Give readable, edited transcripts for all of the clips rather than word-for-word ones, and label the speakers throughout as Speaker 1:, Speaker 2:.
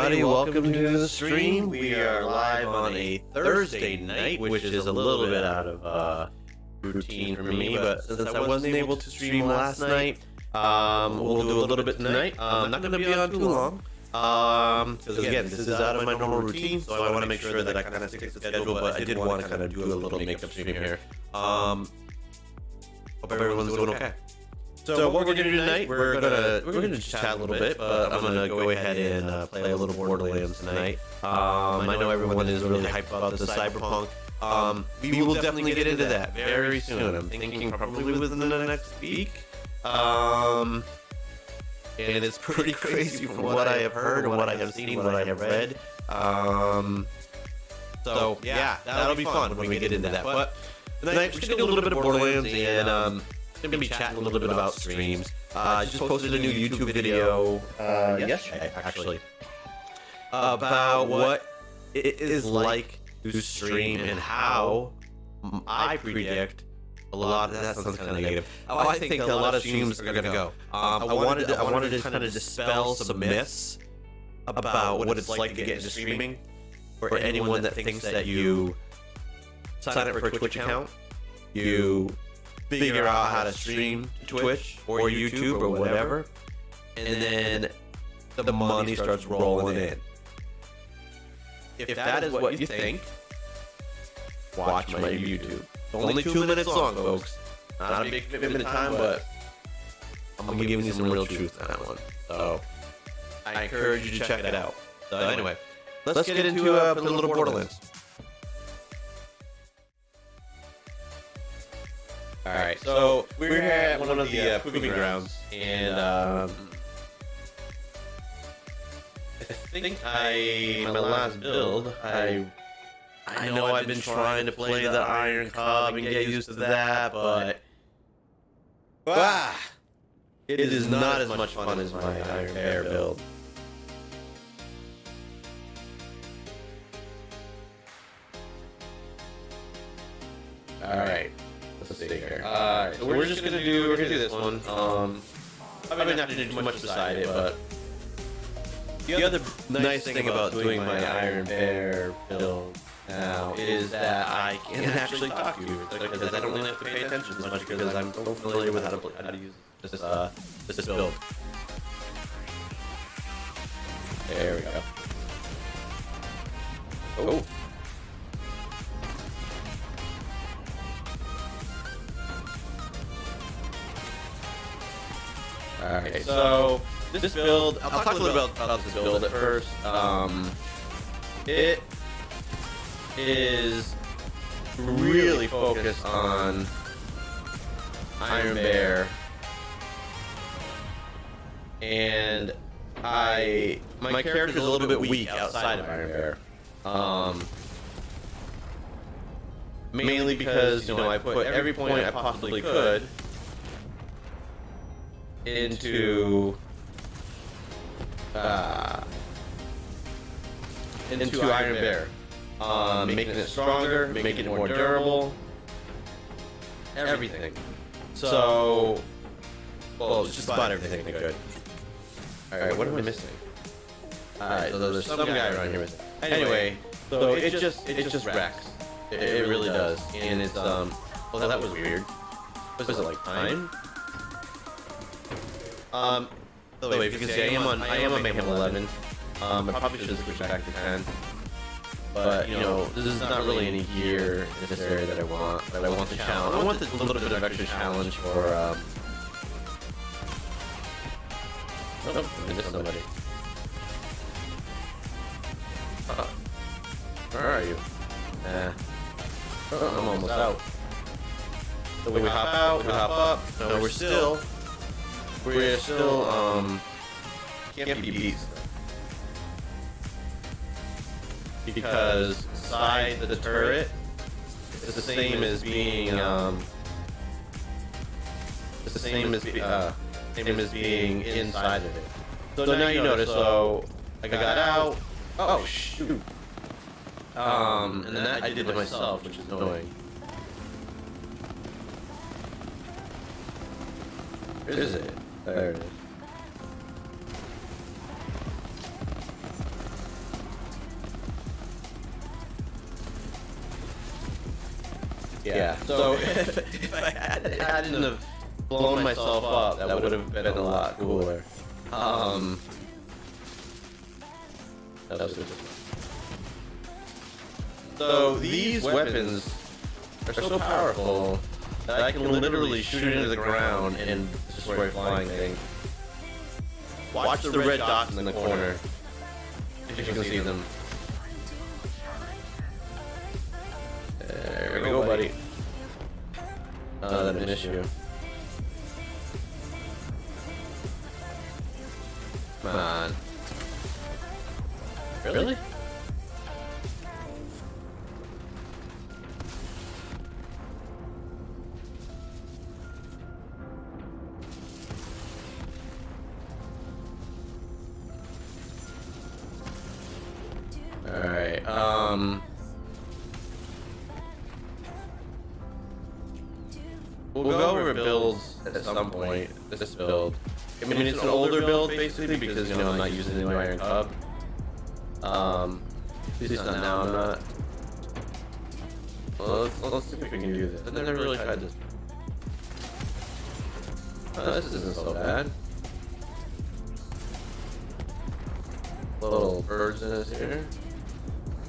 Speaker 1: everybody, welcome to the stream. We are live on a Thursday night, which is a little bit out of routine for me, but since I wasn't able to stream last night, we'll do a little bit tonight. I'm not going to be on too long, because again, this is out of my normal routine, so I want to make sure that I kind of stick to the schedule, but I did want to kind of do a little makeup stream here. Hope everyone's doing okay. So what we're gonna do tonight, we're gonna just chat a little bit, but I'm gonna go ahead and play a little Borderlands tonight. I know everyone is really hyped about the Cyberpunk. We will definitely get into that very soon. I'm thinking probably within the next week. And it's pretty crazy from what I have heard and what I have seen, what I have read. So yeah, that'll be fun when we get into that. But tonight we're just gonna do a little bit of Borderlands and gonna be chatting a little bit about streams. I just posted a new YouTube video yesterday, actually, about what it is like to stream and how I predict a lot of that sounds kind of negative. How I think a lot of streams are gonna go. I wanted to kind of dispel some myths about what it's like to get into streaming, for anyone that thinks that you sign up for a Twitch account, you figure out how to stream to Twitch or YouTube or whatever, and then the money starts rolling in. If that is what you think, watch my YouTube. It's only 2 minutes long, folks. Not a big commitment of time, but I'm gonna give you some real truth on that one. So I encourage you to check it out. So anyway, let's get into a little Borderlands. Alright, so we're here at one of the proving grounds, and I think my last build, I know I've been trying to play the Iron Cub and get used to that, but it is not as much fun as my Iron Bear build. Alright. Let's see here. Alright, so we're gonna do this one. Probably not gonna do too much beside it, but the other nice thing about doing my Iron Bear build now is that I can actually talk to you, because I don't really have to pay attention as much because I'm so familiar with how to use this build. There we go. Oh. Alright, so this build, I'll talk a little bit about this build at first. It is really focused on Iron Bear, and my character is a little bit weak outside of Iron Bear. Mainly because, you know, I put every point I possibly could into Iron Bear, making it stronger, making it more durable, everything. So, well, just about everything I could. Alright, what am I missing? Alright, so there's some guy around here missing. Anyway, so it just wrecks. It really does. And it's, well, that was weird. Was it like time? By the way, if you can see, I am on Mayhem 11. I probably should switch back to 10. But, you know, this is not really any gear in this area that I want. But I want the challenge. I want a little bit of extra challenge for, oh, I missed somebody. Where are you? Nah. Oh, I'm almost out. So we hop out, we hop up. No, we're still can't be beat, because inside the turret is the same as being being inside of it. So now you notice. So I got out. Oh shoot. And then that I did it myself, which is annoying. Where is it? There it is. Yeah. So if I hadn't have blown myself up, that would have been a lot cooler. That was good. So these weapons are so powerful that I can literally shoot into the ground and destroy flying things. Watch the red dots in the corner, if you can see them. There we go, buddy. That missed you. Come on. Really? Alright, we'll go over builds at some point. This build. I mean, it's an older build, basically, because, you know, I'm not using the new Iron Cub. At least not now, I'm not. Well, let's see if we can do this. I've never really tried this. Oh, this isn't so bad. Little birds in this here.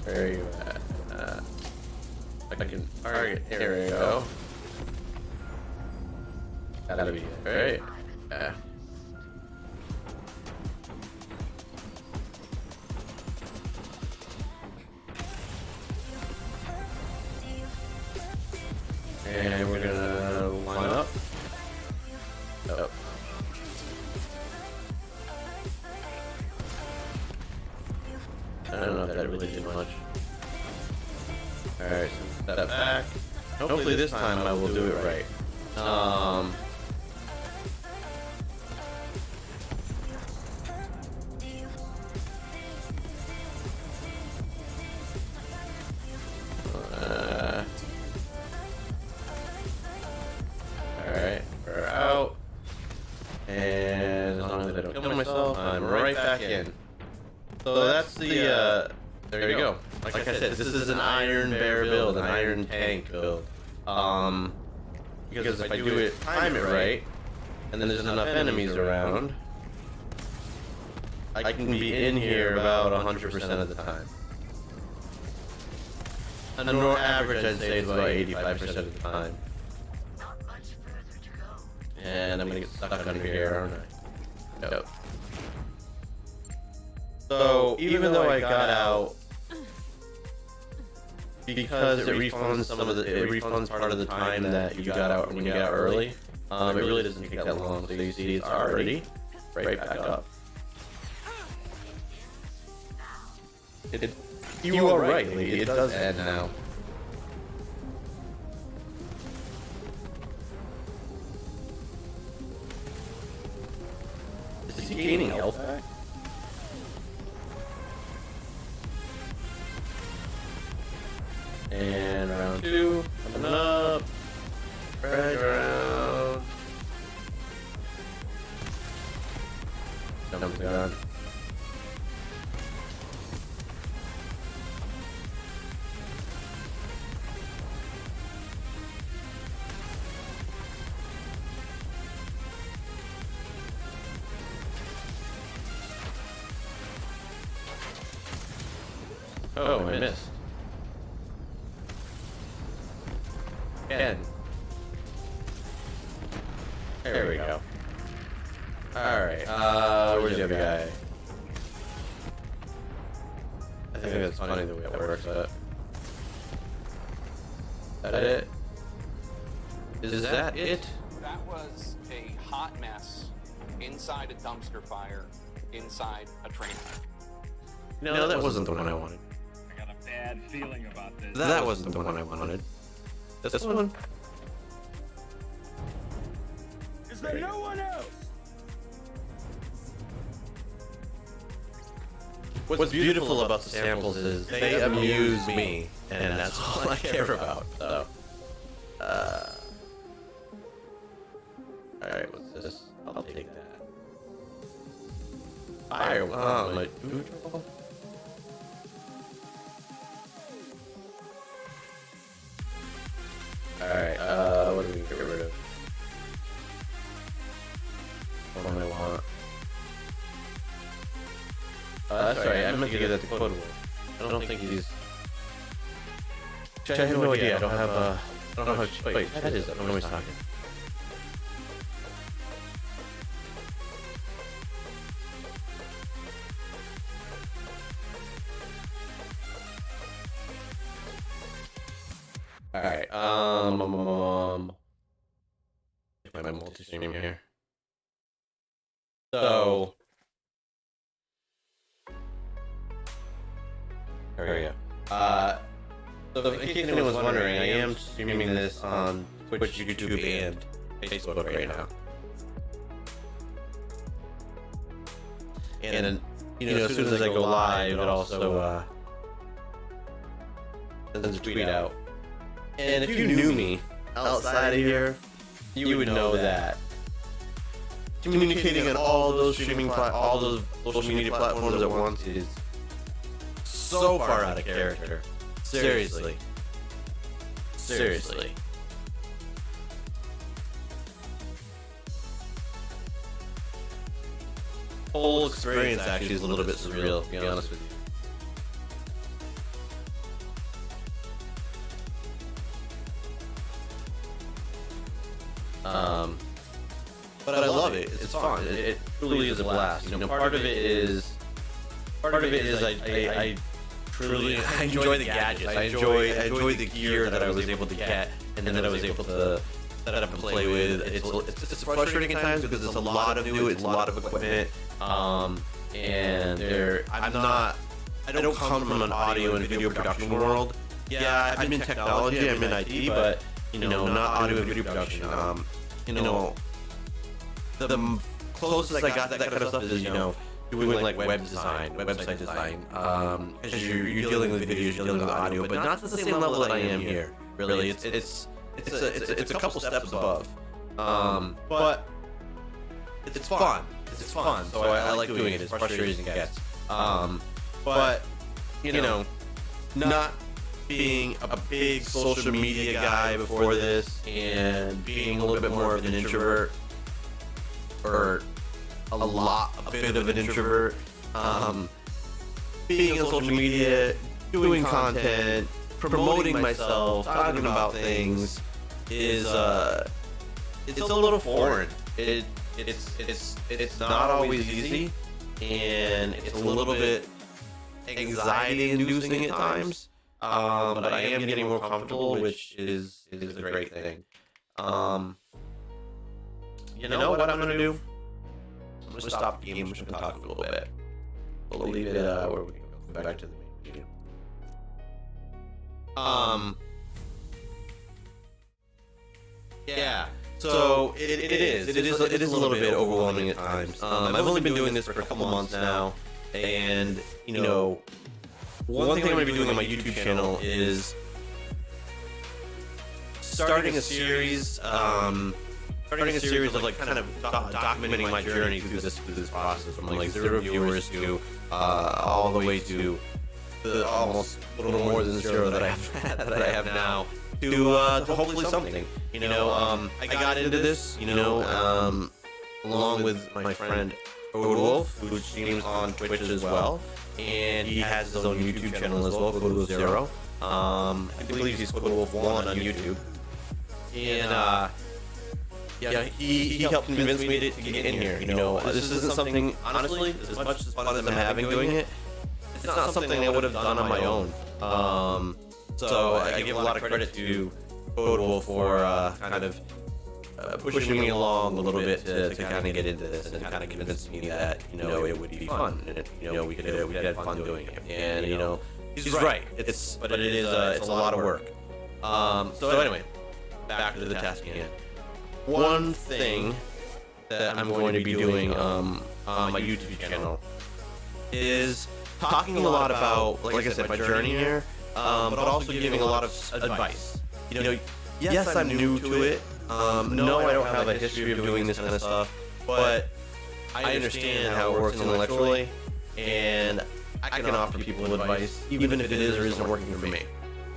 Speaker 1: Where are you at? I can target. Here we go. Gotta be it, right? Yeah. And we're gonna line up. Oh. I don't know if that really did much. Alright, so step back. Hopefully this time I will do it right. Alright, we're out. And as long as I don't kill myself, I'm right back in. So that's the, there you go. Like I said, this is an Iron Bear build, an Iron Tank build. Because if I do it, time it right, and then there's enough enemies around, I can be in here about 100% of the time. A normal average, I'd say, is about 85% of the time. And I'm gonna get stuck under here, aren't I? Yep. So even though I got out, because it refunds part of the time that you got out when you got early, it really doesn't take that long. So you see it's already right back up. You are right, Lee. It does end now. Is he gaining health back? And round 2, coming up. Right around. Jump the gun. Oh, I missed. Again. There we go. Alright, where's the other guy? I think that's funny the way it works, but... Is that it? Is that it?
Speaker 2: That was a hot mess inside a dumpster fire, inside a train wreck.
Speaker 1: No, that wasn't the one I wanted.
Speaker 3: I got a bad feeling about this.
Speaker 1: That wasn't the one I wanted. This one?
Speaker 3: Is there no one else?
Speaker 1: What's beautiful about the samples is they amuse me, and that's all I care about. So, alright, what's this? I'll take that. Fire, my neutral? Sorry, I meant to give that to Code Wolf. I don't think he's... I have no idea. I don't have wait, that is... I don't know what he's talking. Alright, my multi-stream here. So... There we go. So in case anyone's wondering, I am streaming this on Twitch, YouTube, and Facebook right now. And then, as soon as I go live, it also sends a tweet out. And if you knew me outside of here, you would know that communicating on all those all those social media platforms at once is so far out of character. Seriously. Whole experience actually is a little bit surreal, to be honest with you. But I love it. It's fun. It truly is a blast. Part of it is I truly enjoy the gadgets. I enjoy the gear that I was able to get and then that I was able to set up and play with. It's frustrating at times because it's a lot of new, it's a lot of equipment. And I don't come from an audio and video production world. Yeah, I'm in technology, I'm in IT, but not audio and video production. The closest I got to that kind of stuff is doing like web design, website design. Because you're dealing with videos, you're dealing with audio, but not to the same level that I am here. Really, it's a couple steps above. But it's fun. It's fun. So I like doing it. As frustrating as it gets. But not being a big social media guy before this and being a little bit more of an introvert, or a bit of an introvert, being on social media, doing content, promoting myself, talking about things is it's a little foreign. It's not always easy, and it's a little bit anxiety-inducing at times. But I am getting more comfortable, which is a great thing. You know what I'm gonna do? I'm gonna stop the game and talk a little bit. We'll leave it where we can go back to the main video. Yeah. So it is a little bit overwhelming at times. I've only been doing this for a couple months now, and one thing I'm gonna be doing on my YouTube channel is starting a series. Of like kind of documenting my journey through this process, from like 0 viewers to all the way to the almost a little more than 0 that I have now, to hopefully something. I got into this, along with my friend Code Wolf, who streams on Twitch as well, and he has his own YouTube channel as well, Code Wolf 0. I believe he's Code Wolf 1 on YouTube, and yeah, he helped convince me to get in here. This isn't something, honestly, as much as fun as I'm having doing it, it's not something I would have done on my own. So I give a lot of credit to Code Wolf for kind of pushing me along a little bit to kind of get into this and kind of convince me that it would be fun, and we could have fun doing it. And he's right. It's a lot of work. So anyway, back to the task at hand. One thing that I'm going to be doing on my YouTube channel is talking a lot about, like I said, my journey here, but also giving a lot of advice. Yes, I'm new to it. No, I don't have a history of doing this kind of stuff, but I understand how it works intellectually, and I can offer people advice, even if it is or isn't working for me.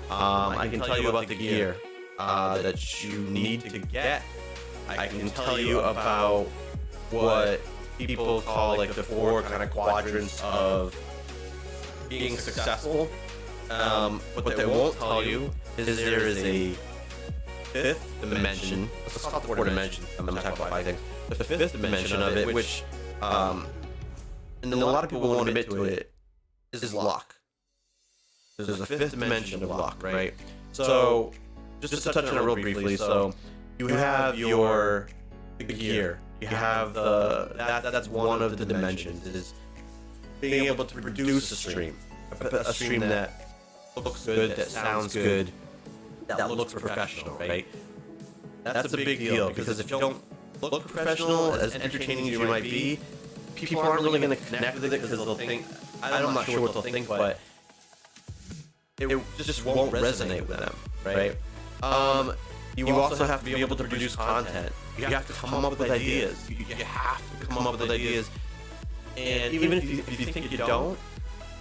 Speaker 1: I can tell you about the gear that you need to get. I can tell you about what people call like the 4 kind of quadrants of being successful. What they won't tell you is there is a 5th dimension. Let's call it the 4 dimensions. I'm going to talk about 5 things. The 5th dimension of it, which, and a lot of people won't admit to it, is luck. There's a 5th dimension of luck, right? So, just to touch on it real briefly, so you have your gear. You have that's one of the dimensions, is being able to produce a stream that looks good, that sounds good, that looks professional, right? That's a big deal, because if you don't look professional, as entertaining as you might be, people aren't really going to connect with it, because they'll think, I'm not sure what they'll think, but it just won't resonate with them, right? You also have to be able to produce content. You have to come up with ideas. You have to come up with ideas. And even if you think you don't,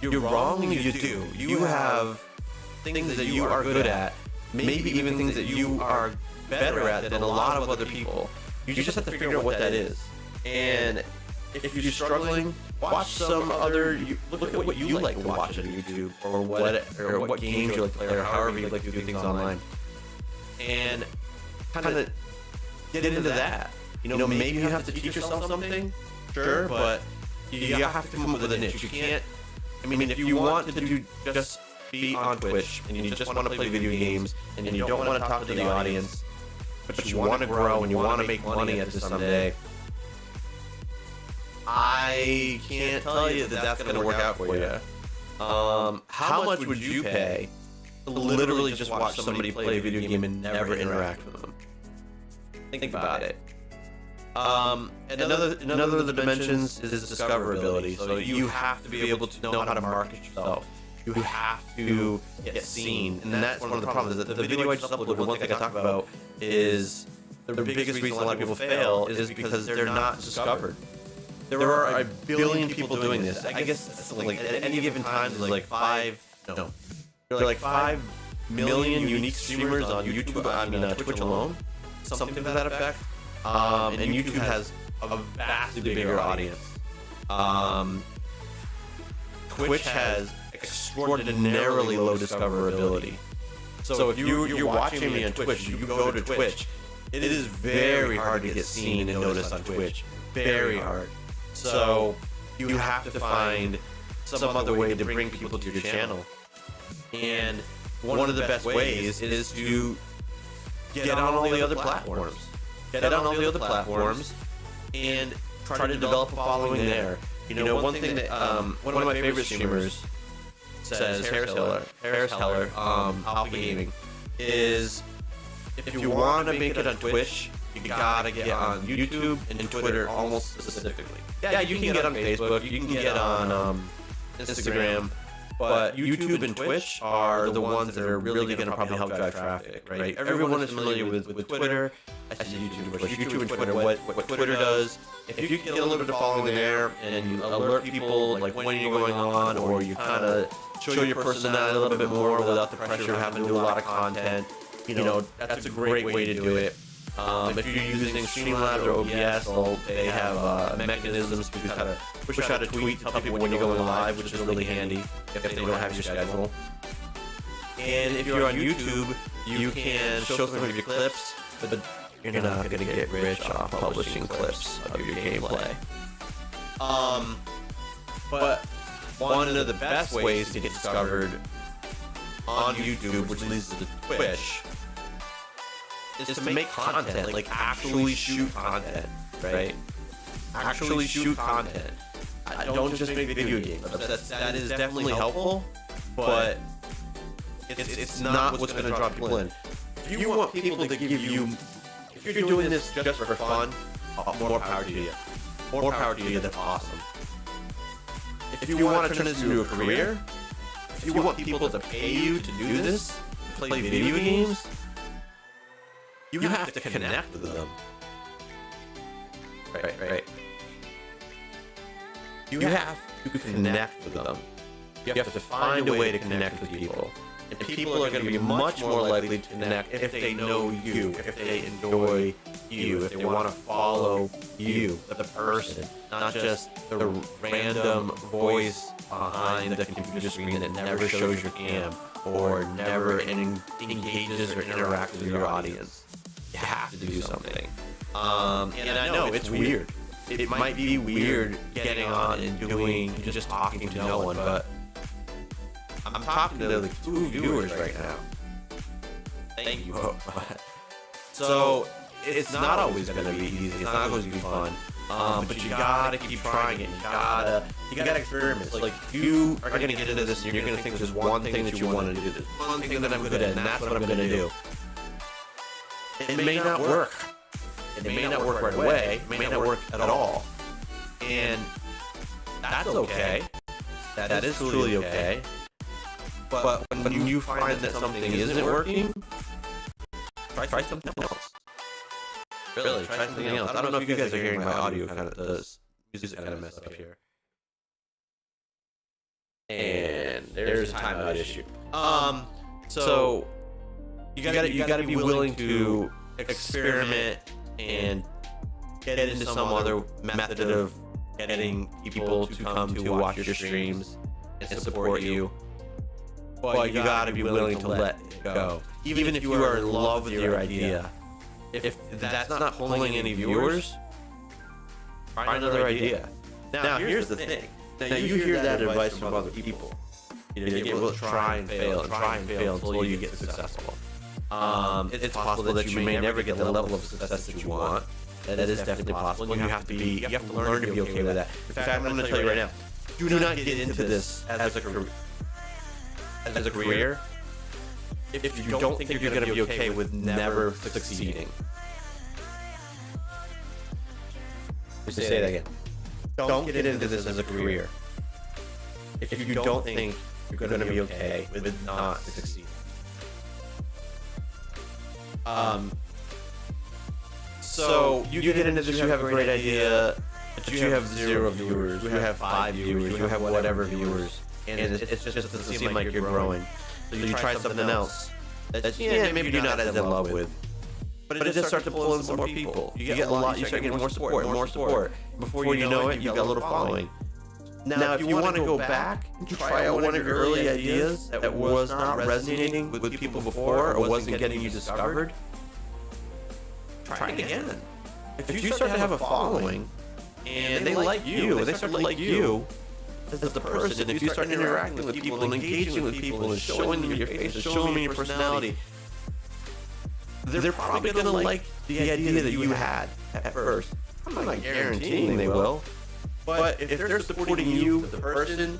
Speaker 1: you're wrong and you do. You have things that you are good at, maybe even things that you are better at than a lot of other people. You just have to figure out what that is. And if you're struggling, watch some other. Look at what you like to watch on YouTube, or what games you like to play, or however you like to do things online, and kind of get into that. You know, maybe you have to teach yourself something, sure, but you have to come up with a niche. You can't. I mean, if you want to just be on Twitch and you just want to play video games and you don't want to talk to the audience, but you want to grow and you want to make money at this someday, I can't tell you that that's going to work out for you. How much would you pay to literally just watch somebody play a video game and never interact with them? Think about it. Another of the dimensions is discoverability. So you have to be able to know how to market yourself. You have to get seen, and that's one of the problems. The video I just uploaded, one thing I talk about is the biggest reason a lot of people fail is because they're not discovered. There are a billion people doing this. I guess like at any given time there's like 5 million unique streamers on YouTube, Twitch alone, something to that effect. And YouTube has a vastly bigger audience. Twitch has extraordinarily low discoverability. So if you're watching me on Twitch, you go to Twitch, it is very hard to get seen and noticed on Twitch. Very hard. So you have to find some other way to bring people to your channel. And one of the best ways is to get on all the other platforms. Get on all the other platforms and try to develop a following there. You know, one thing that one of my favorite streamers says, Harris Heller, Alpha Gaming, is if you want to make it on Twitch, you gotta get on YouTube and Twitter almost specifically. Yeah, you can get on Facebook, you can get on Instagram, but YouTube and Twitch are the ones that are really going to probably help drive traffic, right? Everyone is familiar with Twitter. I said YouTube and Twitter. What Twitter does, if you get a little bit of following there and you alert people like when you're going on, or you kind of show your personality a little bit more without the pressure of having to do a lot of content, you know, that's a great way to do it. If you're using Streamlabs or OBS, they have mechanisms to kind of push out a tweet to tell people when you're going live, which is really handy if they don't have your schedule. And if you're on YouTube, you can show some of your clips, but you're not going to get rich off publishing clips of your gameplay. But one of the best ways to get discovered on YouTube, which leads to Twitch, is to make content, like actually shoot content, right? Actually shoot content. Don't just make video games. That is definitely helpful, but it's not what's going to draw people in. If you want people to give you, if you're doing this just for fun, more power to you. More power to you, that's awesome. If you want to turn this into a career, if you want people to pay you to do this, to play video games, you have to connect with them. Right. You have to connect with them. You have to find a way to connect with people. And people are going to be much more likely to connect if they know you, if they enjoy you, if they want to follow you, the person, not just the random voice behind the computer screen that never shows your cam or never engages or interacts with your audience. You have to do something. And I know it's weird. It might be weird getting on and just talking to no one, but I'm talking to the 2 viewers right now. Thank you. So it's not always going to be easy. It's not always going to be fun. But you gotta keep trying it. You gotta experiment. Like you are gonna get into this, and you're gonna think there's one thing that you want to do. There's one thing that I'm good at, and that's what I'm gonna do. It may not work. It may not work right away. It may not work at all. And that's okay. That is truly okay. But when you find that something isn't working, try something else. Really, try something else. I don't know if you guys are hearing my audio kind of, the music kind of messed up here. And there's a timeout issue. So you gotta be willing to experiment and get into some other method of getting people to come to watch your streams and support you. But you gotta be willing to let it go. Even if you are in love with your idea. If that's not pulling any viewers, try another idea. Now, here's the thing. Now, you hear that advice from other people. You will try and fail until you get successful. It's possible that you may never get the level of success that you want. That is definitely possible. You have to learn to be okay with that. In fact, I'm going to tell you right now, do not get into this as a career if you don't think you're going to be okay with never succeeding. Let me say that again. Don't get into this as a career if you don't think you're going to be okay with not succeeding. So you get into this, you have a great idea, but you have 0 viewers, you have 5 viewers, you have whatever viewers, and it just doesn't seem like you're growing. So you try something else that maybe you're not as in love with, but it just starts to pull in some more people. You get you start getting more support. Before you know it, you've got a little following. Now, if you want to go back and try out one of your early ideas that was not resonating with people before or wasn't getting you discovered, try it again. If you start to have a following and they like you, and they start to like you as the person, if you start interacting with people and engaging with people and showing them your face and showing them your personality, they're probably going to like the idea that you had at first. I'm not guaranteeing they will, but if they're supporting you, the person,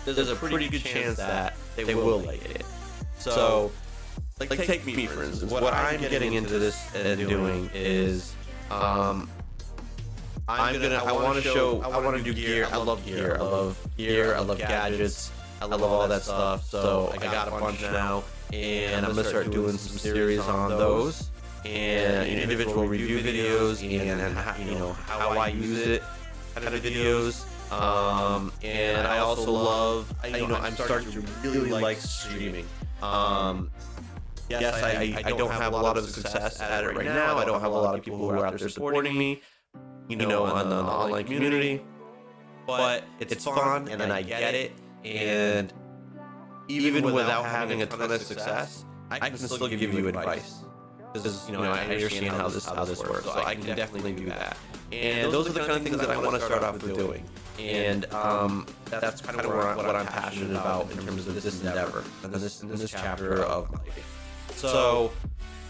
Speaker 1: there's a pretty good chance that they will like it. So, like take me for instance. What I'm getting into this and doing is, I want to do gear. I love gear. I love gadgets. I love all that stuff. So I got a bunch now, and I'm gonna start doing some series on those and individual review videos and how I use it kind of videos. And I also love, I'm starting to really like streaming. Yes, I don't have a lot of success at it right now. I don't have a lot of people who are out there supporting me, on the online community. But it's fun, and I get it. And even without having a ton of success, I can still give you advice. Because I understand how this works, so I can definitely do that. And those are the kind of things that I want to start off with doing. And that's kind of what I'm passionate about in terms of this endeavor and this chapter of my life. So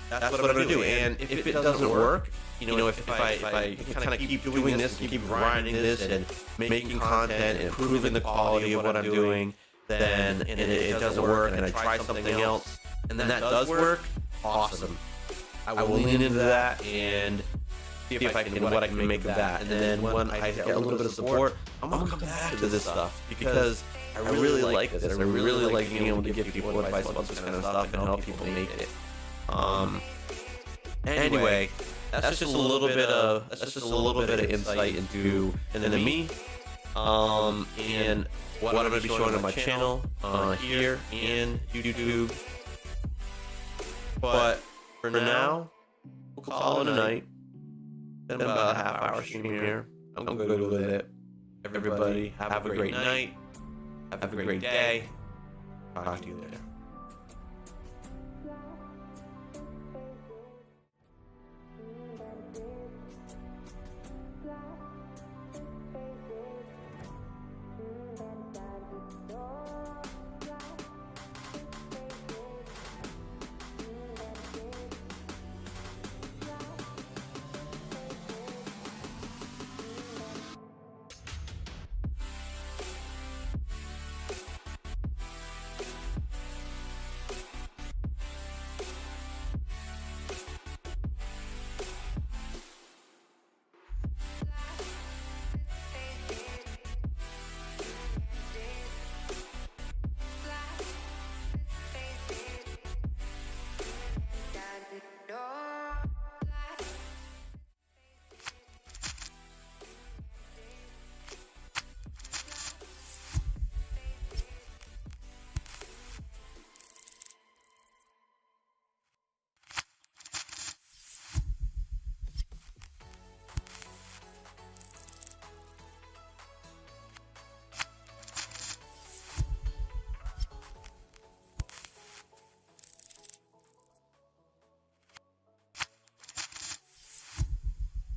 Speaker 1: that's what I'm going to do. And if it doesn't work, if I kind of keep doing this and keep grinding this and making content and improving the quality of what I'm doing, then and it doesn't work and I try something else and then that does work, awesome. I will lean into that and see if I can what I can make of that. And then when I get a little bit of support, I'm gonna come back to this stuff because I really like this. I really like being able to give people advice about this kind of stuff and help people make it. Anyway, that's just a little bit of insight into me and what I'm going to be showing on my channel here and YouTube. But for now, we'll call it a night. Been about a half-hour stream here. I'm good with it. Everybody, have a great night. Have a great day. Talk to you later.